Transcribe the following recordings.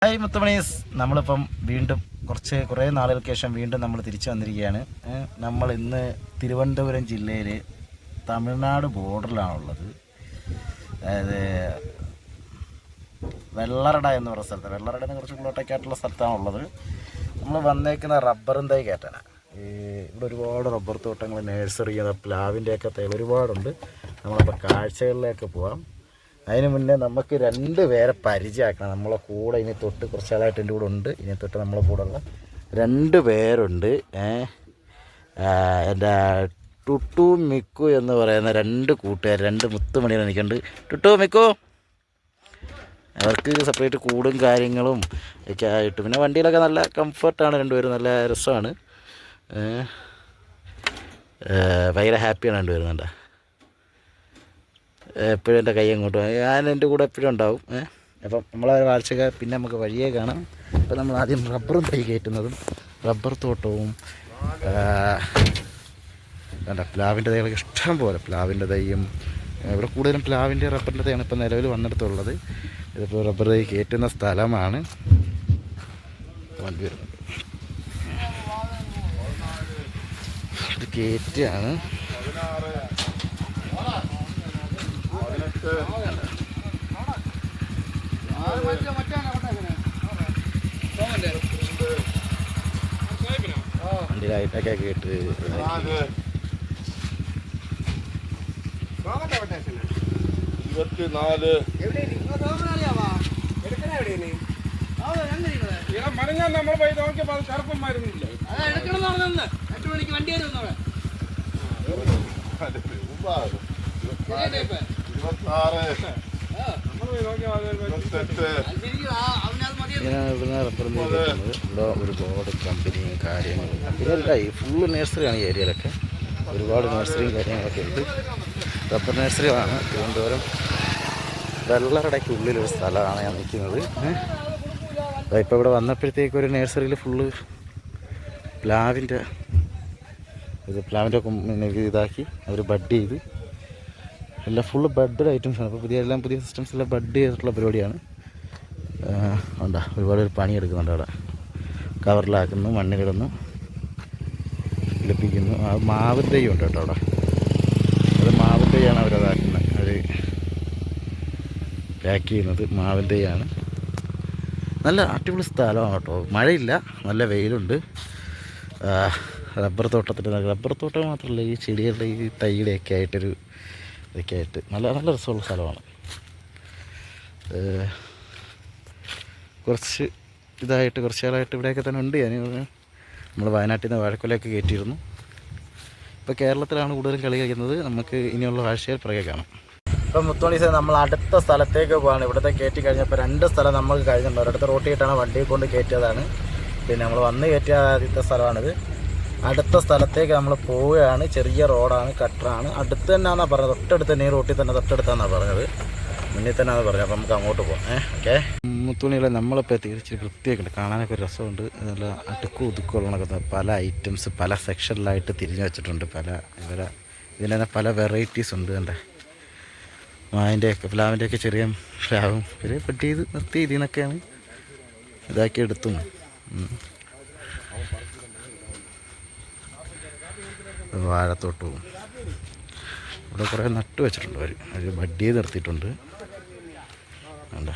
Hi മുത്തുമണീസ്, നമ്മളിപ്പം വീണ്ടും കുറേ നാളുകൾക്ക് ശേഷം വീണ്ടും നമ്മൾ തിരിച്ചു വന്നിരിക്കുകയാണ്. നമ്മൾ ഇന്ന് തിരുവനന്തപുരം ജില്ലയിൽ തമിഴ്നാട് ബോർഡറിലാണുള്ളത്. അതായത് വെള്ളറട എന്ന് പറയുന്ന സ്ഥലത്ത്, വെള്ളറടന്ന് കുറച്ച് ഉള്ളോട്ടേക്കായിട്ടുള്ള സ്ഥലത്താണുള്ളത്. നമ്മൾ വന്നേക്കുന്ന റബ്ബറും തൈ കയറ്റാനാണ്. ഇവിടെ ഒരുപാട് റബ്ബർ തോട്ടങ്ങൾ, നേഴ്സറി, പ്ലാവിൻ്റെയൊക്കെ തൈ ഒരുപാടുണ്ട്. നമ്മളപ്പോൾ കാഴ്ചകളിലേക്ക് പോകാം. അതിന് മുന്നേ നമുക്ക് 2 പേരെ പരിചയമാക്കണം. നമ്മളെ കൂടെ ഇനി തൊട്ട് കുറച്ചാളായിട്ട് എൻ്റെ കൂടെ ഉണ്ട്. ഇനി തൊട്ട് നമ്മളെ കൂടെ ഉള്ള 2 പേരുണ്ട്. എൻ്റെ ടുട്ടു മിക്കു എന്ന് പറയുന്ന 2 കൂട്ടുകാർ, 2 മുത്തുമണികൾ എനിക്കുണ്ട്. ടുട്ടു മിക്കു, അവർക്ക് സെപ്പറേറ്റ് കൂടും കാര്യങ്ങളും ഒക്കെ ആയിട്ട്, പിന്നെ വണ്ടിയിലൊക്കെ നല്ല കംഫർട്ടാണ്. 2 പേരും നല്ല രസമാണ്. ഭയങ്കര ഹാപ്പിയാണ് 2 പേരും. വേണ്ട എപ്പോഴും എൻ്റെ കൈ അങ്ങോട്ട് ഞാൻ എൻ്റെ കൂടെ എപ്പോഴും ഉണ്ടാവും. അപ്പം നമ്മളെ കാഴ്ചക്ക് പിന്നെ നമുക്ക് വഴിയേ കാണാം. അപ്പം നമ്മൾ ആദ്യം റബ്ബറും തൈ കയറ്റുന്നതും റബ്ബർ തോട്ടവും വേണ്ട പ്ലാവിൻ്റെ തൈകളൊക്കെ ഇഷ്ടം പോലെ പ്ലാവിൻ്റെ തൈയും ഇവിടെ കൂടുതലും പ്ലാവിൻ്റെ റബ്ബറിൻ്റെ തൈയാണ് ഇപ്പം നിലവിൽ വന്നിടത്തുള്ളത്. ഇതിപ്പോൾ റബ്ബർ തൈ കയറ്റുന്ന സ്ഥലമാണ്. വണ്ടി വരുന്നുണ്ട്, ഇത് കയറ്റാണ്. വണ്ടിയിലായിട്ടൊക്കെ കേട്ട് നമ്മൾ പോയി നോക്കിയപ്പോൾ അത് ചെറുപ്പന്മാരുന്നില്ല. വണ്ടി ഇവിടുന്ന് റബ്ബർ ഇവിടെ ഒരുപാട് കമ്പനിയും കാര്യങ്ങളും, കമ്പനിയല്ല ഈ ഫുള്ള് നേഴ്സറിയാണ് ഈ ഏരിയയിലൊക്കെ. ഒരുപാട് നേഴ്സറിയും കാര്യങ്ങളൊക്കെ ഉണ്ട്. റബ്ബർ നേഴ്സറിയാണ്. തിരുവനന്തപുരം വെള്ളറടയ്ക്കുള്ളിലൊരു സ്ഥലമാണ് ഞാൻ നിൽക്കുന്നത്. ഇപ്പോൾ ഇവിടെ വന്നപ്പോഴത്തേക്ക് ഒരു നേഴ്സറിയിൽ ഫുള്ള് പ്ലാവിൻ്റെ ഇതാക്കി അവർ ബഡ് ചെയ്ത് എല്ലാം ഫുള്ള് ബഡ് ഐറ്റംസാണ്. അപ്പോൾ പുതിയ സിസ്റ്റംസ് എല്ലാം ബഡ് ചെയ്തിട്ടുള്ള പരിപാടിയാണ്. ഉണ്ടാ ഒരുപാട് പണിയെടുക്കുന്നുണ്ട് അവിടെ. കവറിലാക്കുന്നു, മണ്ണിലിടുന്നു, ലഭിക്കുന്നു. ആ മാവിൻ തൈ ഉണ്ട് കേട്ടോ അവിടെ. അത് മാവിൻ തൈയാണ് അവരതാക്കുന്നത്, അവർ പാക്ക് ചെയ്യുന്നത് മാവിൻ തൈയാണ്. നല്ല അടിപൊളി സ്ഥലമാണ് കേട്ടോ. മഴയില്ല, നല്ല വെയിലുണ്ട്. റബ്ബർ തോട്ടം മാത്രമല്ല, ഈ ചെടികളുടെ ഈ തൈയുടെയൊക്കെ ആയിട്ടൊരു ഇതൊക്കെ ആയിട്ട് നല്ല രസമുള്ള സ്ഥലമാണ്. കുറച്ച് കാലമായിട്ട് ഇവിടെയൊക്കെ തന്നെ ഉണ്ട്. ഞാൻ നമ്മൾ വയനാട്ടിൽ നിന്ന് വാഴക്കൊലയൊക്കെ കയറ്റിയിരുന്നു. ഇപ്പോൾ കേരളത്തിലാണ് കൂടുതലും കളി കളിക്കുന്നത്. നമുക്ക് ഇനിയുള്ള കാഴ്ചയിൽ പിറകെ കാണാം. ഇപ്പം മുത്തോണീസ് നമ്മൾ അടുത്ത സ്ഥലത്തേക്ക് പോകാണ്. ഇവിടുത്തെ കയറ്റി കഴിഞ്ഞപ്പോൾ 2 സ്ഥലം നമുക്ക് കഴിഞ്ഞിട്ടുണ്ട്. ഒരിടത്ത് റോട്ടിയിട്ടാണ് വണ്ടിയെ കൊണ്ട് കയറ്റിയതാണ്. പിന്നെ നമ്മൾ വന്ന് കയറ്റിയ ആദ്യത്തെ സ്ഥലമാണിത്. അടുത്ത സ്ഥലത്തേക്ക് നമ്മൾ പോവുകയാണ്. ചെറിയ റോഡാണ്, കട്ടറാണ്. അടുത്ത് തന്നെയാണെന്നാണ് പറഞ്ഞത്. തൊട്ടടുത്ത് തന്നെ, ഈ റോട്ടിൽ തന്നെ തൊട്ടടുത്താണെന്നാണ് പറഞ്ഞത്. മുന്നിൽ തന്നെയാണ് പറഞ്ഞത്. അപ്പോൾ നമുക്ക് അങ്ങോട്ട് പോകാം. ഓക്കെ. മുത്തുണികളെ നമ്മളിപ്പോൾ തിരിച്ച് വൃത്തിയൊക്കെ ഉണ്ട്, കാണാനൊക്കെ ഒരു രസമുണ്ട്. നല്ല അടുക്കും ഒതുക്കുള്ളതൊക്കെ പല ഐറ്റംസ് പല സെക്ഷനിലായിട്ട് തിരിഞ്ഞു വെച്ചിട്ടുണ്ട്. ഇതിന് തന്നെ പല വെറൈറ്റീസ് ഉണ്ട്. കണ്ടേ, മാവിൻ്റെയൊക്കെ പ്ലാവിൻ്റെയൊക്കെ ചെറിയ പ്ലാവും ചെറിയ പെട്ടി ചെയ്ത് നിർത്തി ഇതിൽ നിന്നൊക്കെയാണ് ഇതാക്കി എടുത്തും. വാഴത്തോട്ടവും ഇവിടെ കുറേ നട്ട് വെച്ചിട്ടുണ്ട്. അവർ ബഡ് ചെയ്ത് നിർത്തിയിട്ടുണ്ട്. വേണ്ട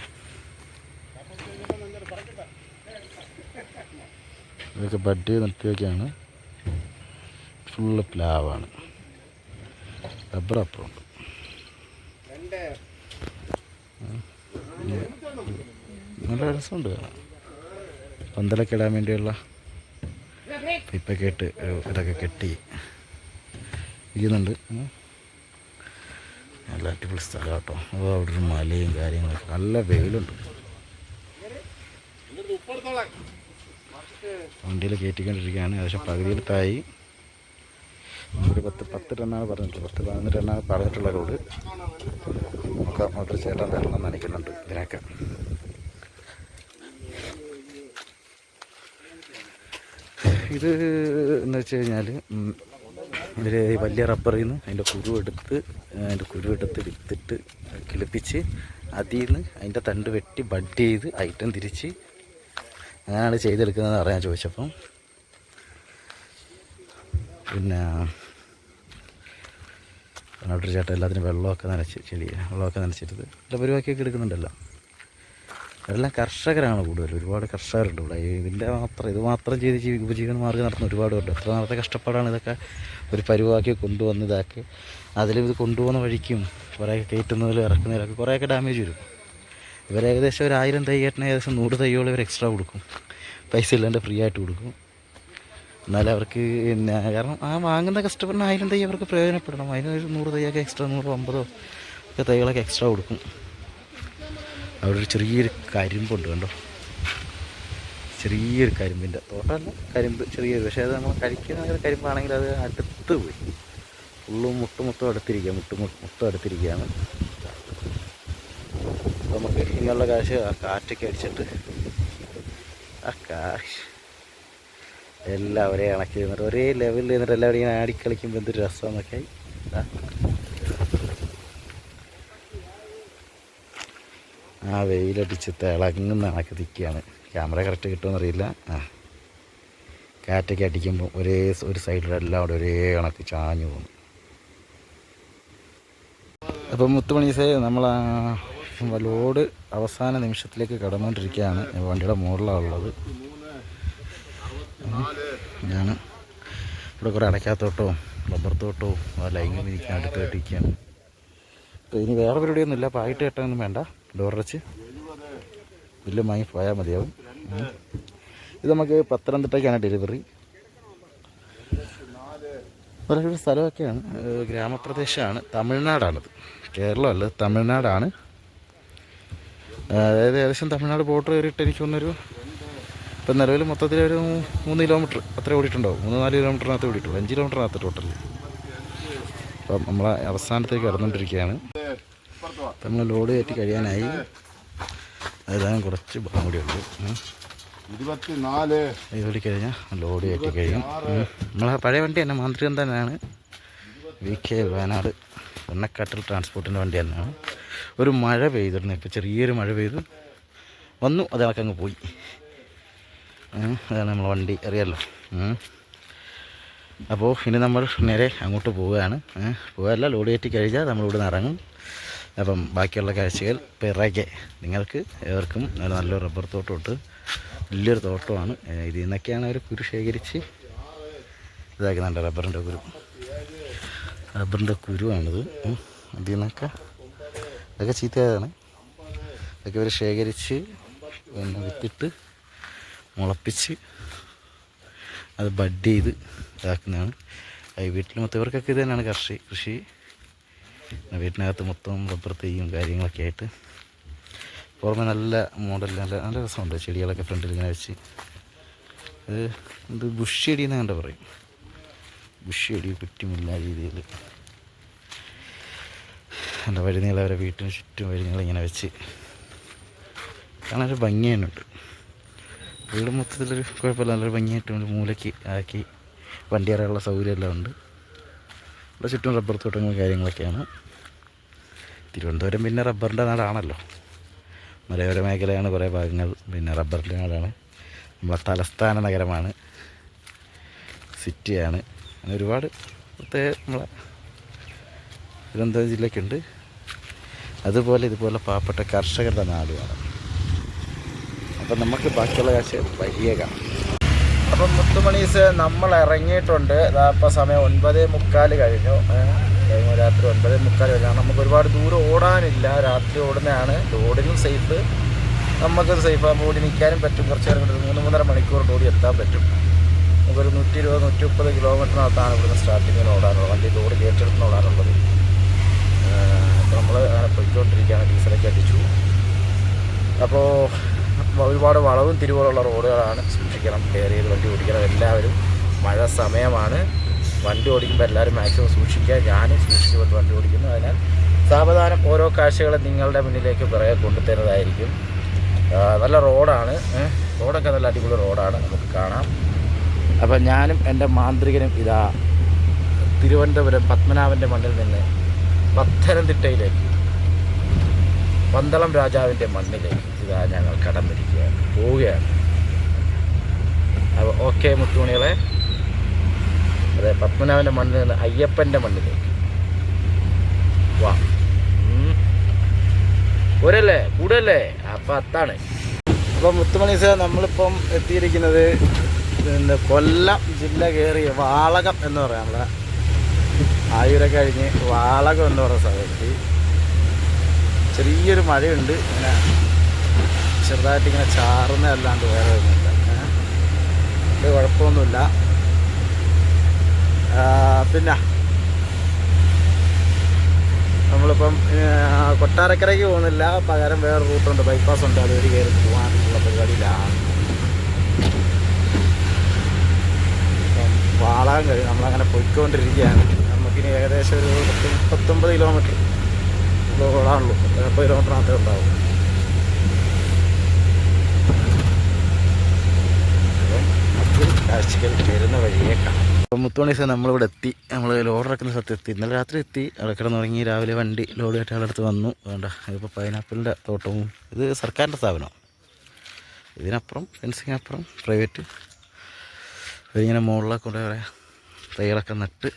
ഇതൊക്കെ ബഡ് ചെയ്ത് നിർത്തിയൊക്കെയാണ്. ഫുള്ള് പ്ലാവാണ്. റബ്ബർ അപ്പുറമുണ്ട്. നല്ല രസമുണ്ട് കാണാൻ. പന്തലൊക്കെ ഇടാൻ വേണ്ടിയുള്ള ഇപ്പം കേട്ട് ഇതൊക്കെ കെട്ടി ഇരിക്കുന്നുണ്ട്. നല്ല അടിപൊളി സ്ഥലം കേട്ടോ. അപ്പോൾ അവിടെ ഒരു മലയും കാര്യങ്ങളൊക്കെ, നല്ല വെയിലുണ്ട്. വണ്ടിയിൽ കയറ്റിക്കൊണ്ടിരിക്കുകയാണ്. ഏകദേശം പകുതിയിൽ തായി. ഒരു 10 ടണ്ണാണ് പറഞ്ഞിട്ടുള്ളത്. 10-11 ടണ്ണാണ് പറഞ്ഞിട്ടുള്ള റോഡ്. ഒക്കെ മോട്ടോർ ചേട്ടൻ വെള്ളം നനയ്ക്കുന്നുണ്ട് ഇതിനൊക്കെ. ഇത് എന്ന് വെച്ച് കഴിഞ്ഞാൽ ഇവർ വലിയ റബ്ബറിൽ നിന്ന് അതിൻ്റെ കുരുവെടുത്ത് വിത്തിട്ട് കിളിപ്പിച്ച് അതിൽ നിന്ന് അതിൻ്റെ തണ്ട് വെട്ടി ബഡ് ചെയ്ത് ഐറ്റം തിരിച്ച് അങ്ങനെയാണ് ചെയ്തെടുക്കുന്നതെന്ന് അറിയാൻ ചോദിച്ചപ്പം. പിന്നെ അവിടെ ചേട്ടൻ എല്ലാത്തിനും വെള്ളമൊക്കെ നനച്ചിട്ടത് നല്ല പരിപാടിയൊക്കെ എടുക്കുന്നുണ്ടല്ലോ. എല്ലാം കർഷകരാണ് കൂടുതൽ. ഒരുപാട് കർഷകരുണ്ട് ഇവിടെ. ഇത് മാത്രം ചെയ്ത് ഉപജീവന മാർഗ്ഗം നടത്തുന്ന ഒരുപാടുണ്ട്. എത്ര നാളത്തെ കഷ്ടപ്പാടാണ് ഇതൊക്കെ ഒരു പരുവാക്കി കൊണ്ടുവന്ന് ഇതാക്കി. അതിലും ഇത് കൊണ്ടുപോകുന്ന വഴിക്കും കുറേയൊക്കെ കയറ്റുന്നതിലും ഇറക്കുന്നതിലൊക്കെ കുറേയൊക്കെ ഡാമേജ് വരും. ഇവർ ഏകദേശം ഒരു 1000 തൈ കയറ്റിന് ഏകദേശം 100 തൈയോളം ഇവർ എക്സ്ട്രാ കൊടുക്കും. പൈസ ഇല്ലാണ്ട് ഫ്രീ ആയിട്ട് കൊടുക്കും. എന്നാലും അവർക്ക് പിന്നെ കാരണം ആ വാങ്ങുന്ന കസ്റ്റമറിന് 1000 തൈ അവർക്ക് പ്രയോജനപ്പെടണം. അതിന് ഒരു 100 തൈയൊക്കെ എക്സ്ട്രാ 150 ഒക്കെ തൈകളൊക്കെ എക്സ്ട്രാ കൊടുക്കും. അവിടെ ഒരു ചെറിയൊരു കരിമ്പുണ്ട് കണ്ടോ, ചെറിയൊരു കരിമ്പിൻ്റെ തോട്ടമല്ല, കരിമ്പ് ചെറിയൊരു. പക്ഷേ അത് നമ്മൾ കഴിക്കുന്ന കരിമ്പാണെങ്കിൽ അത് അടുത്ത് പോയി ഫുള്ളും മൊത്തം അടുത്തിരിക്കുകയാണ്. നമുക്ക് ഇങ്ങനെയുള്ള കാശ് ആ കാറ്റൊക്കെ അടിച്ചിട്ട് ആ കാശ് എല്ലാം ഒരേ കണക്കിൽ നിന്നിട്ട് ഒരേ ലെവലിൽ നിന്നിട്ട് എല്ലാവരും ഇങ്ങനെ ആടിക്കളിക്കുമ്പോൾ എന്തൊരു രസമെന്നൊക്കെ ആയി. ആ വെയിലടിച്ച് തിളങ്ങുന്ന കണക്ക് നിൽക്കുകയാണ്. ക്യാമറ കറക്റ്റ് കിട്ടുമെന്നറിയില്ല. കാറ്റൊക്കെ അടിക്കുമ്പോൾ ഒരു സൈഡിലെല്ലാം അവിടെ ഒരേ കണക്ക് ചാഞ്ഞു പോകുന്നു. അപ്പം മുത്തുമണീസേ നമ്മൾ ലോഡ് അവസാന നിമിഷത്തിലേക്ക് കടന്നുകൊണ്ടിരിക്കുകയാണ്. വണ്ടിയുടെ മുകളിലാണുള്ളത്. ഇതാണ് ഇവിടെ കുറേ അടയ്ക്കാത്തോട്ടവും റബ്ബർ തോട്ടവും ലൈനിൽ ഇരിക്കാൻ അടുത്ത് കെട്ടിരിക്കുകയാണ്. അപ്പോൾ ഇനി വേറെ പരിപാടിയൊന്നുമില്ല. പായിട്ട് കെട്ടാനൊന്നും വേണ്ട. ഡോറച്ച് ബില്ലുമായി പോയാൽ മതിയാവും. ഇത് നമുക്ക് പത്തനംതിട്ടയ്ക്കാണ് ഡെലിവറി. നല്ലൊരു സ്ഥലമൊക്കെയാണ്. ഗ്രാമപ്രദേശമാണ്. തമിഴ്നാടാണത്, കേരളമല്ല, തമിഴ്നാടാണ്. അതായത് ഏകദേശം തമിഴ്നാട് ബോർഡർ കയറിയിട്ട് എനിക്ക് തോന്നുന്നൊരു ഇപ്പം നിലവിൽ മൊത്തത്തിലൊരു 3 കിലോമീറ്റർ അത്ര ഓടിയിട്ടുണ്ടാവും. 3-4 കിലോമീറ്ററിനകത്ത് ഓടിയിട്ടുള്ളൂ. 5 കിലോമീറ്ററിനകത്ത് ടോട്ടൽ. അപ്പം നമ്മൾ അവസാനത്തേക്ക് കടന്നുകൊണ്ടിരിക്കുകയാണ്. നമ്മൾ ലോഡ് കയറ്റി കഴിയാനായി. അതാണ് കുറച്ച് ഭാഗം കൂടി ഉണ്ട്. 24 ഇത് കഴിഞ്ഞാൽ ലോഡ് കയറ്റി കഴിയും. നമ്മളെ പഴയ വണ്ടി തന്നെ, മാന്ത്രികം തന്നെയാണ്. VK വയനാട് വെണ്ണക്കാട്ടിൽ ട്രാൻസ്പോർട്ടിൻ്റെ വണ്ടി തന്നെയാണ്. ഒരു മഴ പെയ്തിരുന്നു. ഇപ്പോൾ ചെറിയൊരു മഴ പെയ്തു വന്നു, അത് കണക്കങ്ങ് പോയി. അതാണ് നമ്മളെ വണ്ടി, അറിയാമല്ലോ. അപ്പോൾ ഇനി നമ്മൾ നേരെ അങ്ങോട്ട് പോവുകയാണ്. പോവുകയല്ല, ലോഡ് കയറ്റി കഴിഞ്ഞാൽ നമ്മളിവിടെ നിന്ന് ഇറങ്ങും. അപ്പം ബാക്കിയുള്ള കാഴ്ചകൾ പിറകെ നിങ്ങൾക്ക് ഏവർക്കും നല്ലൊരു റബ്ബർ തോട്ടമുണ്ട്. വലിയൊരു തോട്ടമാണ്. ഇതിൽ നിന്നൊക്കെയാണ് അവർ കുരു ശേഖരിച്ച് ഇതാക്കുന്നുണ്ട്. റബ്ബറിൻ്റെ കുരുവാണിത്. ഇതിൽ നിന്നൊക്കെ അതൊക്കെ ചീത്തയാണ്. അതൊക്കെ ഇവർ ശേഖരിച്ച് പിന്നെ വിത്തിട്ട് മുളപ്പിച്ച് അത് ബഡ് ചെയ്ത് ഇതാക്കുന്നതാണ്. വീട്ടിൽ മൊത്തം ഇവർക്കൊക്കെ ഇത് തന്നെയാണ് കൃഷി. വീട്ടിനകത്ത് മൊത്തം റബ്ബർ തൈയും കാര്യങ്ങളൊക്കെ ആയിട്ട് പുറമെ നല്ല മോഡൽ, നല്ല രസമുണ്ട്. ചെടികളൊക്കെ ഫ്രണ്ടിൽ ഇങ്ങനെ വെച്ച് ഇത് ബുഷ് ചെടി എന്ന് കണ്ട പറയും. ബുഷ് ചെടി കുറ്റുമില്ല രീതിയിൽ നല്ല വഴിനീളം അവരെ വീട്ടിന് ചുറ്റും വഴിനീളം ഇങ്ങനെ വെച്ച് കാണാനൊരു ഭംഗി തന്നെയുണ്ട്. വീട് മൊത്തത്തിലൊരു കുഴപ്പമില്ല, നല്ലൊരു ഭംഗിയായിട്ട് മൂലയ്ക്ക് ആക്കി വണ്ടി അറിയാനുള്ള സൗകര്യമെല്ലാം ഉണ്ട്. ഇവിടെ ചുറ്റും റബ്ബർ തോട്ടങ്ങളും കാര്യങ്ങളൊക്കെയാണ്. തിരുവനന്തപുരം പിന്നെ റബ്ബറിൻ്റെ നാടാണല്ലോ. മലയോര മേഖലയാണ് കുറേ ഭാഗങ്ങൾ. പിന്നെ റബ്ബറിൻ്റെ നാടാണ്. നമ്മളെ തലസ്ഥാന നഗരമാണ്, സിറ്റിയാണ്. അങ്ങനെ ഒരുപാട് പ്രത്യേക നമ്മളെ തിരുവനന്തപുരം ജില്ലയ്ക്കുണ്ട്. അതുപോലെ ഇതുപോലെ പാവപ്പെട്ട കർഷകരുടെ നാടുമാണ്. അപ്പം നമുക്ക് ബാക്കിയുള്ള കാശ് വഴിയേ കാണാം. അപ്പം മുത്തുമണീസ് നമ്മൾ ഇറങ്ങിയിട്ടുണ്ട്. ഇപ്പം സമയം 9:45 കഴിഞ്ഞു. രാത്രി 9:45 കഴിഞ്ഞാൽ നമുക്ക് ഒരുപാട് ദൂരം ഓടാനില്ല. രാത്രി ഓടുന്നതാണ് റോഡിനും സേഫ്, നമുക്കത് സേഫാകുമ്പോൾ ഓടി നിൽക്കാനും പറ്റും. കുറച്ച് നേരം കൊണ്ട് 3-3.5 മണിക്കൂർ ഓടി എത്താൻ പറ്റും. നമുക്കൊരു 120-130 കിലോമീറ്ററിനകത്താണ് ഇവിടുന്ന് സ്റ്റാർട്ടിങ്ങിൽ ഓടാനുള്ളത്. വണ്ടി ലോഡ് കയറ്റെടുത്ത് ഓടാനുള്ളത്. അപ്പോൾ നമ്മൾ അങ്ങനെ പോയിക്കൊണ്ടിരിക്കുകയാണ്. ഡീസലൊക്കെ അടിച്ചു. അപ്പോൾ ഒരുപാട് വളവും തിരിവുകളുള്ള റോഡുകളാണ്. സൂക്ഷിക്കണം, കെയർ ചെയ്ത് വണ്ടി ഓടിക്കണം എല്ലാവരും. മഴ സമയമാണ്. വണ്ടി ഓടിക്കുമ്പോൾ എല്ലാവരും മാക്സിമം സൂക്ഷിക്കുക. ഞാനും സൂക്ഷിച്ചുകൊണ്ട് വണ്ടി ഓടിക്കുന്നു. അതിനാൽ സാവധാനം ഓരോ കാഴ്ചകളും നിങ്ങളുടെ മുന്നിലേക്ക് പിറകെ കൊണ്ടുതരുന്നതായിരിക്കും. നല്ല റോഡാണ്. റോഡൊക്കെ നല്ല അടിപൊളി റോഡാണ്, നമുക്ക് കാണാം. അപ്പം ഞാനും എൻ്റെ മാന്ത്രികനും ഇതാ തിരുവനന്തപുരം പത്മനാഭൻ്റെ മണ്ണിൽ നിന്ന് പത്തനംതിട്ടയിലേക്ക്, പന്തളം രാജാവിൻ്റെ മണ്ണിലേക്ക് ഇതാ ഞങ്ങൾ കടന്നിരിക്കുകയാണ്, പോവുകയാണ്. ഓക്കെ മുത്തുമണികളെ, അതെ പത്മനാഭൻ്റെ മണ്ണിൽ നിന്ന് അയ്യപ്പൻ്റെ മണ്ണിലേക്ക് വാ. പോരല്ലേ, കൂടല്ലേ? അപ്പം അത്താണ്. അപ്പം മുത്തുമണി സാർ നമ്മളിപ്പം എത്തിയിരിക്കുന്നത് കൊല്ലം ജില്ല കയറി വാളകം എന്ന് പറയാം. നമ്മളെ ആയൂരൊക്കെ കഴിഞ്ഞ് വാളകം എന്ന് പറയുന്ന സ്ഥലത്ത് ചെറിയൊരു മഴയുണ്ട്. ഇങ്ങനെ ചെറുതായിട്ട് ഇങ്ങനെ ചാറുന്ന അല്ലാണ്ട് വേറെ ഒന്നുമില്ല. ഇത് കുഴപ്പമൊന്നുമില്ല. പിന്നെ നമ്മളിപ്പം കൊട്ടാരക്കരയ്ക്ക് പോകുന്നില്ല, പകരം വേറെ റൂട്ടുണ്ട്, ബൈപ്പാസ് ഉണ്ട്, അതുവഴി കയറി പോകാനുള്ള പരിപാടിയിലാണ്. വാളകം കഴിയും, നമ്മളങ്ങനെ പോയിക്കൊണ്ടിരിക്കുകയാണ്. നമുക്കിനി ഏകദേശം ഒരു 39 കിലോമീറ്റർ ഓടാനുള്ളൂ. 40 കിലോമീറ്റർ മാത്രമേ ഉണ്ടാവും. അപ്പം കാഴ്ചകൾ വരുന്ന വഴിയെ കാണാം. അപ്പം മുത്തുമണി സാർ നമ്മളിവിടെ എത്തി. നമ്മൾ ലോഡ് ഇറക്കുന്ന സ്ഥലത്ത് എത്തി. ഇന്നലെ രാത്രി എത്തി. അവിടെ കിടന്നുറങ്ങി. രാവിലെ വണ്ടി ലോഡ് കയറ്റി ആളുടെ അടുത്ത് വന്നു. വേണ്ട, ഇതിപ്പോൾ പൈനാപ്പിളിൻ്റെ തോട്ടവും ഇത് സർക്കാരിൻ്റെ സ്ഥാപനമാണ്. ഇതിനപ്പുറം ഫെൻസിങ്ങിനപ്പുറം പ്രൈവറ്റ്. ഇങ്ങനെ മുകളിലൊക്കെ കുറേ തൈകളൊക്കെ നട്ട്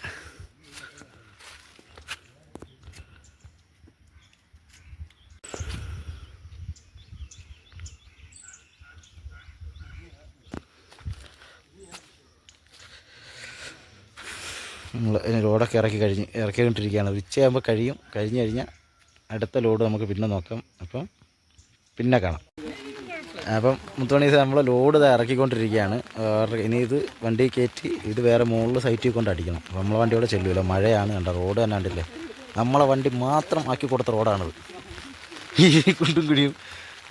നമ്മൾ ലോഡൊക്കെ ഇറക്കിക്കൊണ്ടിരിക്കുകയാണ്. ഉച്ചയാകുമ്പോൾ കഴിഞ്ഞ് കഴിഞ്ഞാൽ അടുത്ത ലോഡ് നമുക്ക് പിന്നെ നോക്കാം. അപ്പം പിന്നെ കാണാം. അപ്പം മുത്തുമണി നമ്മൾ ലോഡ് ഇറക്കിക്കൊണ്ടിരിക്കുകയാണ്. ഇനി ഇത് വണ്ടി കയറ്റി ഇത് വേറെ മുകളിൽ സൈറ്റിൽ കൊണ്ട് അടിക്കണം. അപ്പം നമ്മളെ വണ്ടി ഇവിടെ ചെല്ലുമല്ലോ, മഴയാണ്. കണ്ട റോഡ് തന്നെ കണ്ടില്ലേ, നമ്മളെ വണ്ടി മാത്രം ആക്കി കൊടുത്ത റോഡാണിത്. ഈ കുണ്ടും കുടിയും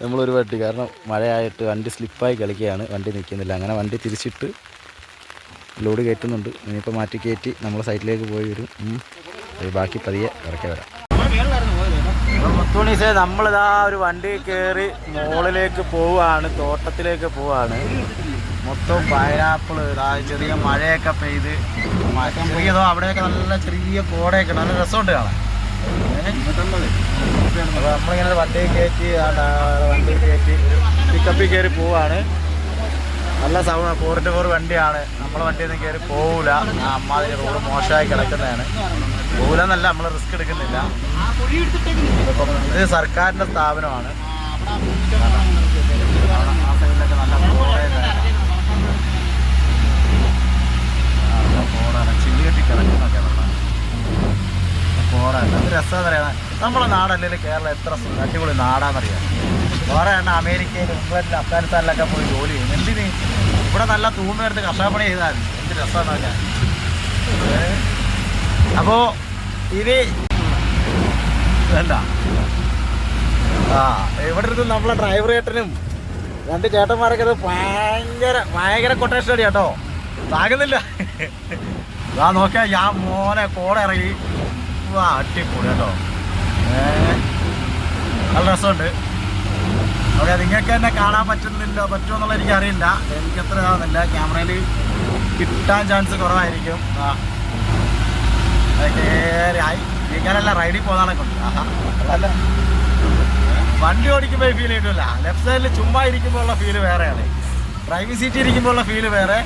നമ്മളൊരു വണ്ടി, കാരണം മഴയായിട്ട് വണ്ടി സ്ലിപ്പായി കളിക്കുകയാണ്, വണ്ടി നിൽക്കുന്നില്ല. അങ്ങനെ വണ്ടി തിരിച്ചിട്ട് ലോഡ് കയറ്റുന്നുണ്ട്. ഇനിയിപ്പോൾ മാറ്റി കയറ്റി നമ്മൾ സൈറ്റിലേക്ക് പോയി വരും. ബാക്കി പതിയെ ഇറക്കി വരാം. മുത്തുമണി സാർ നമ്മളിതാ ഒരു വണ്ടി കയറി മുകളിലേക്ക് പോവുകയാണ്, തോട്ടത്തിലേക്ക് പോവുകയാണ്. മൊത്തം പൈനാപ്പിൾ, ചെറിയ മഴയൊക്കെ പെയ്ത് ചെറിയതോ അവിടെയൊക്കെ നല്ല ചെറിയ കോടയൊക്കെ നല്ല രസമുണ്ട് കാണാൻ. അപ്പോൾ നമ്മളിങ്ങനെ വണ്ടി കയറ്റി പിക്കപ്പിൽ കയറി പോവുകയാണ്. നല്ല സൗണ്ട് 4x4 വണ്ടിയാണ്. നമ്മളെ വണ്ടിയൊന്നും കയറി പോവില്ല. അമ്മാതിരി റോഡ് മോശമായി കിടക്കുന്നതാണ്. പോകില്ല എന്നല്ല, നമ്മൾ റിസ്ക് എടുക്കുന്നില്ല. ഇത് സർക്കാരിൻ്റെ സ്ഥാപനമാണ്. ആ സൈഡിലൊക്കെ നല്ല കോടാണ്, ചില്ലി കെട്ടി കിടക്കുന്നൊക്കെ കോടാണ്. അത് രസം പറയാം. നമ്മളെ നാടല്ലെങ്കിൽ കേരളം എത്ര അടിപൊളി നാടാണെന്നറിയാം. വേറെ എണ്ണ അമേരിക്കയിൽ, ഇംഗ്ലണ്ടിൽ, അഫ്ഗാനിസ്ഥാനിലൊക്കെ പോയി ജോലി ചെയ്യും. എന്തിന് ഇവിടെ നല്ല തൂമ്പെടുത്ത് കർഷകപ്പണി ചെയ്താൽ എന്ത് രസമാണെന്ന് വെച്ചാൽ. അപ്പോൾ ഇനി എന്താ ഇവിടെ ഇരുന്ന് നമ്മളെ ഡ്രൈവർ ചേട്ടനും 2 ചേട്ടന്മാരൊക്കെ അത് ഭയങ്കര കൊട്ടേഷൻ അടി കേട്ടോ, താകുന്നില്ല. നോക്കിയാൽ ഞാൻ മോനെ കോട ഇറങ്ങി അടിപൊളി കേട്ടോ. നല്ല രസമുണ്ട്. ഓക്കെ, നിങ്ങൾക്ക് തന്നെ കാണാൻ പറ്റുമോ എന്നുള്ള എനിക്കറിയില്ല. എനിക്കത്ര ഇതാകുന്നില്ല, ക്യാമറയിൽ കിട്ടാൻ ചാൻസ് കുറവായിരിക്കും. കയറി ഇങ്ങനെയല്ല റൈഡിൽ പോകുന്നതാണെ കൊണ്ട്. അല്ല, വണ്ടി ഓടിക്കുമ്പോൾ ഫീൽ കിട്ടില്ല. ലെഫ്റ്റ് സൈഡിൽ ചുമ്മാ ഇരിക്കുമ്പോൾ ഉള്ള ഫീല് വേറെയാണ്. ഡ്രൈവിംഗ് സീറ്റ് ഇരിക്കുമ്പോൾ ഉള്ള ഫീല് വേറെ,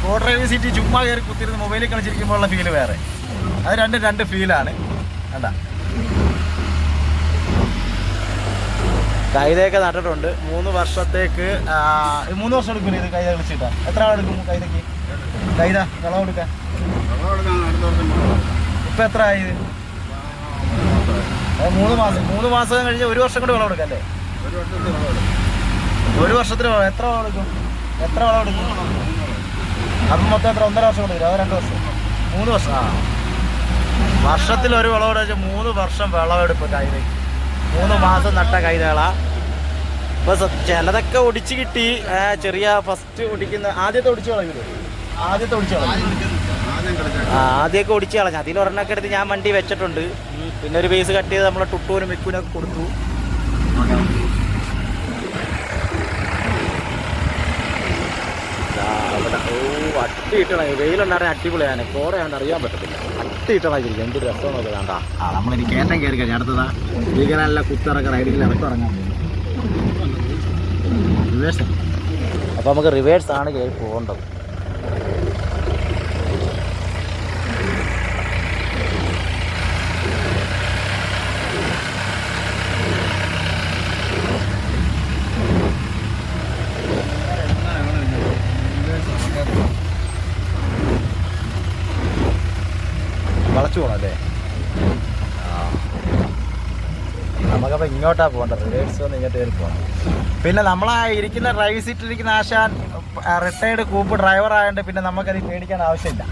കോ ഡ്രൈവിംഗ് സീറ്റ് ചുമ്മാ കയറി കുത്തിരുന്ന് മൊബൈലിൽ കളിച്ചിരിക്കുമ്പോൾ ഉള്ള ഫീല് വേറെ. അത് രണ്ട് ഫീലാണ്. വേണ്ട, കൈതയൊക്കെ നട്ടിട്ടുണ്ട്. 3 വർഷത്തേക്ക് 3 വർഷം എടുക്കില്ല ഇത് കൈത കളിച്ചിട്ടാ. എത്ര ആളെടുക്കും കൈത വിളവെടുക്കാൻ? ഇപ്പം എത്ര ആയി? 3 മാസം കഴിഞ്ഞ് 1 വർഷം കൂടി വിളവെടുക്കാം അല്ലേ? 1 വർഷത്തിന് എത്ര വിളവെടുക്കും? അപ്പം മൊത്തം എത്ര? 1.5 വർഷം കൂടി വരും. അത് 2 വർഷം, 3 വർഷം. വർഷത്തിൽ ഒരു വിളവെടുത്ത് 3 വർഷം വിളവെടുപ്പ് കൈതയ്ക്ക്. 3 മാസം നട്ട കൈതകളാ. ഇപ്പോൾ ചിലതൊക്കെ ഒടിച്ച് കിട്ടി. ചെറിയ ഫസ്റ്റ് ഒടിക്കുന്ന ആദ്യത്തെ ഒടിച്ച് കളഞ്ഞു. ആദ്യമൊക്കെ ഒടിച്ച് കളഞ്ഞു. അതിലൊരെണ്ണൊക്കെ എടുത്ത് ഞാൻ വണ്ടി വെച്ചിട്ടുണ്ട്. പിന്നെ ഒരു പീസ് കട്ട് ചെയ്ത് നമ്മളെ ടുട്ടൂനും മിക്കൂനൊക്കെ കൊടുത്തു. അവിടെ അട്ടി ഇട്ടണ വെയിലുണ്ടായിരുന്ന അടിപൊളിയാണ്. കോടയാണ്ട് അറിയാൻ പറ്റത്തില്ല. അട്ടി ഇട്ടണായിരിക്കും. എന്ത് രസം നോക്കുക. വേണ്ട, നമ്മളിനി കയറ്റം കയറി കഴിഞ്ഞാൽ അടുത്തതാ ഭീകരല്ല കുത്തിറക്ക റൈഡിൽ ഇറങ്ങിറങ്ങാൻ പോകുന്നു. റിവേഴ്സ്. അപ്പോൾ നമുക്ക് റിവേഴ്സാണ് കയറി പോകേണ്ടത്. തിരിച്ചു പോകണം അല്ലേ? നമുക്കപ്പോൾ ഇങ്ങോട്ടാണ് പോകേണ്ടത്. റിവേഴ്സ് വന്ന് ഇങ്ങോട്ട് കയറി പോകണം. പിന്നെ നമ്മളാ ഇരിക്കുന്ന ഡ്രൈവ് സീറ്റിലിരിക്കുന്ന ആശാൻ റിട്ടയർഡ് കൂപ്പ് ഡ്രൈവർ ആയതുകൊണ്ട് പിന്നെ നമുക്കത് പേടിക്കാൻ ആവശ്യമില്ല.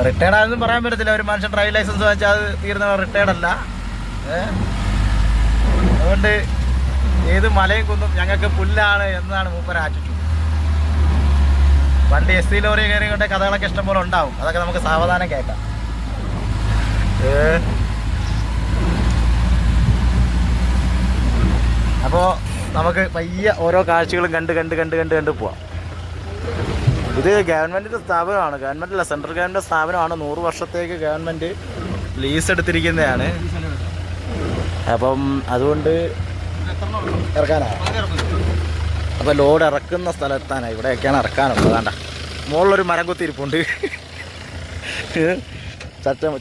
റിട്ടയർഡ് ആയെന്നും പറയാൻ പറ്റത്തില്ല. ഒരു മനുഷ്യൻ ഡ്രൈവിംഗ് ലൈസൻസ് വാങ്ങിച്ചാൽ അത് തീരുന്ന റിട്ടയർഡ് അല്ല. അതുകൊണ്ട് ഏത് മലയും കുന്നും ഞങ്ങൾക്ക് പുല്ലാണ് എന്നതാണ് മൂപ്പര ആറ്റിറ്റ്യൂഡ്. പണ്ട് എസ് സി ലോറി കയറി കൊണ്ട് കഥകളൊക്കെ ഇഷ്ടംപോലെ ഉണ്ടാവും. അതൊക്കെ നമുക്ക് സാവധാനം കേൾക്കാം. അപ്പോൾ നമുക്ക് പയ്യെ ഓരോ കാഴ്ചകളും കണ്ട് പോവാം. ഇത് ഗവൺമെൻറ്റിൻ്റെ സ്ഥാപനമാണ്. ഗവൺമെൻറ്റല്ല, സെൻട്രൽ ഗവൺമെൻറ് സ്ഥാപനമാണ്. 100 വർഷത്തേക്ക് ഗവൺമെൻറ് ലീസ് എടുത്തിരിക്കുന്നതാണ്. അപ്പം അതുകൊണ്ട് ഇറക്കാനാണ്. അപ്പോൾ ലോഡ് ഇറക്കുന്ന സ്ഥലത്താനാണ്. ഇവിടെയൊക്കെയാണ് ഇറക്കാനുള്ളത്. വേണ്ട മുകളിലൊരു മരം കുത്തിയിരിപ്പുണ്ട്.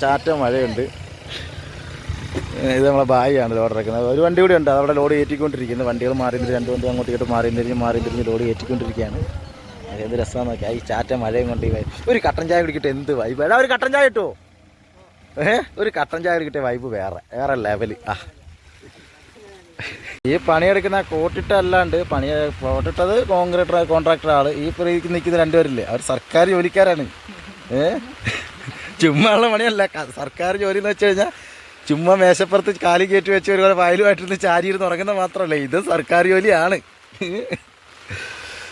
ചാറ്റ മഴയുണ്ട്. ഇത് നമ്മളെ ബായിയാണ് ലോഡ് ഇറക്കുന്നത്. ഒരു വണ്ടി കൂടി ഉണ്ട്, അവിടെ ലോഡ് കയറ്റിക്കൊണ്ടിരിക്കുന്നത്. വണ്ടികൾ മാറി തിരിഞ്ഞ് 2 വണ്ടി അങ്ങോട്ട് ഇങ്ങോട്ട് മാറി തിരിഞ്ഞ് ലോഡ് കയറ്റിക്കൊണ്ടിരിക്കുകയാണ്. ഏത് രസമാണെന്ന് നോക്കിയാൽ ഈ ചാറ്റ മഴയും കൊണ്ട് ഒരു കട്ടൻ ചായ കുടിക്കട്ടെ. എന്ത് വൈബ്! എടാ ഒരു കട്ടൻ ചായ കിട്ടുമോ? ഒരു കട്ടൻ ചായ കുടിക്കട്ടെ. വൈബ് വേറെ ലെവല്. ഈ പണിയെടുക്കുന്ന കോട്ടിട്ട് അല്ലാണ്ട് കോട്ടിട്ടത് കോൺട്രാക്ടർ ആള്. ഈ നിൽക്കുന്ന 2 പേരില്ലേ, അവർ സർക്കാർ ജോലിക്കാരാണ്. ചുമ്മാ ഉള്ള പണിയല്ല. സർക്കാർ ജോലി എന്ന് വെച്ച് കഴിഞ്ഞാൽ ചുമ്മാ മേശപ്പുറത്ത് കാലി കയറ്റി വെച്ച് ഒരുപാട് വയലുമായിട്ടിരുന്ന് ചാരിയിരുന്ന് ഉറങ്ങുന്ന മാത്രമല്ല, ഇത് സർക്കാർ ജോലിയാണ്.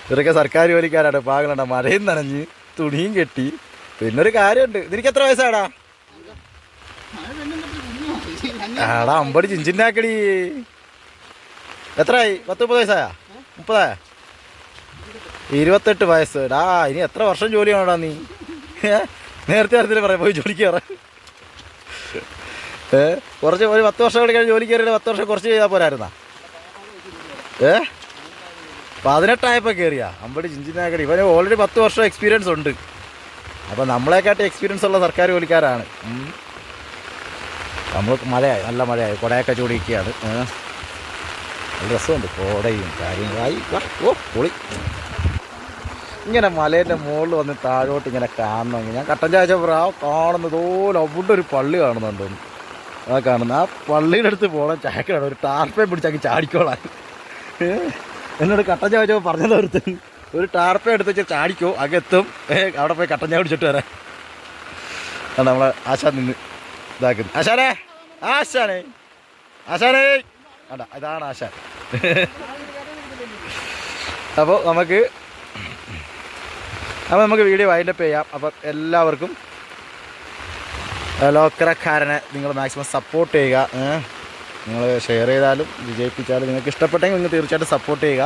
ഇവരൊക്കെ സർക്കാർ ജോലിക്കാരാണ്. പാകളുണ്ട മഴയും നനഞ്ഞ് തുണിയും കെട്ടി. പിന്നൊരു കാര്യമുണ്ട്. നിനക്ക് എത്ര വയസ്സാടാ? ആടാ അമ്പടി ചിഞ്ചിന്നാക്കടി. എത്രയായി? 30 വയസ്സായാ? 30? 28 വയസ്സ്. ഡാ ഇനി എത്ര വർഷം ജോലിയാണോടാ നീ? നേരത്തെ പറയാം പോയി ജോലിക്ക് കയറാൻ. കുറച്ച് ഒരു 10 വർഷം കൂടി കഴിഞ്ഞ് ജോലി കയറിയിട്ട് 10 വർഷം കുറച്ച് ചെയ്താൽ പോരായിരുന്നാ? 18 കയറിയാ? അമ്പടി ചിഞ്ചിനാക്കടി. ഇവന് ഓൾറെഡി 10 വർഷം എക്സ്പീരിയൻസ് ഉണ്ട്. അപ്പോൾ നമ്മളെക്കാട്ടി എക്സ്പീരിയൻസ് ഉള്ള സർക്കാർ ജോലിക്കാരാണ്. നമ്മൾ മഴയായി, നല്ല മഴയായി, കുടയൊക്കെ ചൂടിക്കുകയാണ്. നല്ല രസമുണ്ട്, കോടയും കാര്യങ്ങളായി. ഓ പൊളി. ഇങ്ങനെ മലേൻ്റെ മുകളിൽ വന്ന് താഴോട്ട് ഇങ്ങനെ കാണണമെങ്കിൽ ഞാൻ കട്ടൻ ചായ കാണുന്നതുപോലെ അവിടെ ഒരു പള്ളി കാണുന്നുണ്ടെന്ന്. ആ കാണുന്ന ആ പള്ളിയുടെ അടുത്ത് പോകണം. ചായക്കാണ് ഒരു ടാർപ്പയും പിടിച്ചാക്കി ചാടിക്കോളാൻ. എന്നോട് കട്ടൻ ചായ പറഞ്ഞത് ഒരു ടാർപ്പ എടുത്ത് വെച്ചാൽ ചാടിക്കോ, അകത്തും അവിടെ പോയി കട്ടൻ ചായ പിടിച്ചിട്ട് വരാൻ. അത് നമ്മളെ ആശാൻ നിന്ന് ഇതാക്കുന്നു. ആശാനേ അടാ ഇതാണ് ആശാൻ. അപ്പോൾ നമുക്ക് വീഡിയോ വൈൻഡപ്പ് ചെയ്യാം. അപ്പം എല്ലാവർക്കും ലോക്കറക്കാരനെ നിങ്ങൾ മാക്സിമം സപ്പോർട്ട് ചെയ്യുക. നിങ്ങൾ ഷെയർ ചെയ്താലും വിജയിപ്പിച്ചാലും നിങ്ങൾക്ക് ഇഷ്ടപ്പെട്ടെങ്കിൽ നിങ്ങൾ തീർച്ചയായിട്ടും സപ്പോർട്ട് ചെയ്യുക,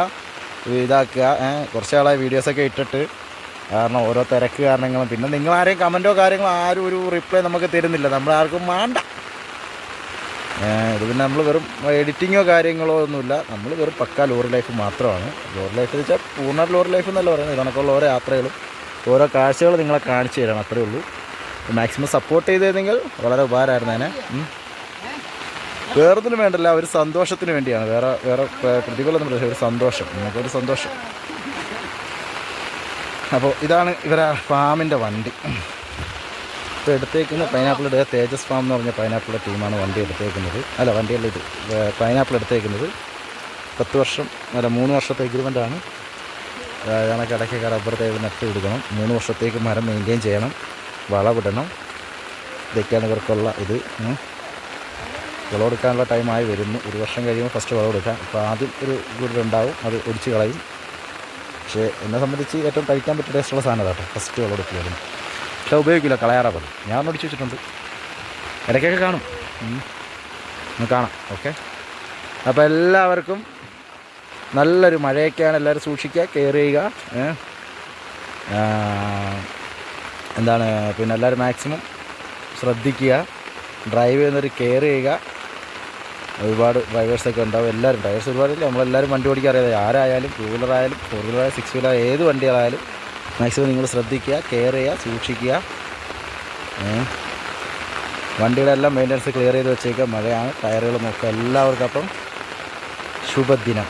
ഇതാക്കുക. കുറച്ച് നാളായി വീഡിയോസൊക്കെ ഇട്ടിട്ട്, കാരണം ഓരോ തിരക്ക് കാരണങ്ങളും. പിന്നെ നിങ്ങളാരെയും കമൻറ്റോ കാര്യങ്ങളോ ആരും ഒരു റിപ്ലൈ നമുക്ക് തരുന്നില്ല. നമ്മളാർക്കും വേണ്ട. ഇത് പിന്നെ നമ്മൾ വെറും എഡിറ്റിങ്ങോ കാര്യങ്ങളോ ഒന്നുമില്ല. നമ്മൾ വെറും പക്കാ ലോറി ലൈഫ് മാത്രമാണ്. ലോറി ലൈഫ് എന്ന് വെച്ചാൽ പൂർണ്ണ ലോറി ലൈഫ് എന്നല്ല പറയുന്നത്. ഇതണക്കുള്ള ഓരോ യാത്രകളും ഓരോ കാഴ്ചകൾ നിങ്ങളെ കാണിച്ചു തരണം, അത്രയേ ഉള്ളൂ. മാക്സിമം സപ്പോർട്ട് ചെയ്തതെങ്കിൽ വളരെ ഉപകാരമായിരുന്നേനെ. വേറൊന്നിനും വേണ്ടല്ല, ഒരു സന്തോഷത്തിന് വേണ്ടിയാണ്. വേറെ പ്രതികളൊന്നും പ്രശ്നം, ഒരു സന്തോഷം, നമുക്കൊരു സന്തോഷം. അപ്പോൾ ഇതാണ് ഇവരെ ഫാമിൻ്റെ വണ്ടി. ഇപ്പോൾ എടുത്തേക്കുന്ന പൈനാപ്പിൾ തേജസ് ഫാം എന്ന് പറഞ്ഞ പൈനാപ്പിളിൻ്റെ ടീമാണ് വണ്ടി എടുത്തേക്കുന്നത്. അല്ല വണ്ടിയല്ല, ഇത് പൈനാപ്പിൾ എടുത്തേക്കുന്നത് 10 വർഷം അല്ല 3 വർഷത്തെ എഗ്രിമെൻ്റാണ്. കണക്ക് ഇടയ്ക്കൊക്കെ റബ്ബർ തൈകൾ നട്ട് കൊടുക്കണം. 3 വർഷത്തേക്ക് മരം മെയിൻറ്റെയിൻ ചെയ്യണം, വളവിടണം. ഇതൊക്കെയാണ് ഇവർക്കുള്ള ഇത്. വിളവെടുക്കാനുള്ള ടൈമായി വരുന്നു. 1 വർഷം കഴിയുമ്പോൾ ഫസ്റ്റ് വിളവെടുക്കാം. അപ്പോൾ ആദ്യം ഒരു കൂടുതലുണ്ടാവും, അത് ഒടിച്ച് കളയും. പക്ഷേ എന്നെ സംബന്ധിച്ച് ഏറ്റവും കഴിക്കാൻ പറ്റിയ ടേസ്റ്റുള്ള സാധനം കേട്ടോ ഫസ്റ്റ് വിളവെടുപ്പ് വരുന്നു. പക്ഷേ ഉപയോഗിക്കില്ല, കളയാറാ പറയും. ഞാൻ ഒടിച്ച് വെച്ചിട്ടുണ്ട്, ഇടയ്ക്കൊക്കെ കാണും, കാണാം. ഓക്കെ, അപ്പോൾ എല്ലാവർക്കും നല്ലൊരു മഴയൊക്കെയാണ്. എല്ലാവരും സൂക്ഷിക്കുക, കെയർ ചെയ്യുക. എന്താണ് പിന്നെ എല്ലാവരും മാക്സിമം ശ്രദ്ധിക്കുക, ഡ്രൈവ് ചെയ്യുന്നവർ കെയർ ചെയ്യുക. ഒരുപാട് ഡ്രൈവേഴ്സൊക്കെ ഉണ്ടാവും. എല്ലാവരും ഡ്രൈവേഴ്സ് ഒരുപാടില്ല, നമ്മളെല്ലാവരും വണ്ടി ഓടിക്കാൻ അറിയാതെ. ആരായാലും 2 വീലറായാലും 4 വീലറായാലും 6 വീലർ ഏത് വണ്ടികളായാലും മാക്സിമം നിങ്ങൾ ശ്രദ്ധിക്കുക, കെയർ ചെയ്യുക, സൂക്ഷിക്കുക. വണ്ടിയുടെ എല്ലാം മെയിൻ്റനൻസ് ക്ലിയർ ചെയ്ത് വെച്ചേക്കുക. മഴയാണ്, ടയറുകൾ നോക്കുക. എല്ലാവർക്കും അപ്പം ശുഭദിനം.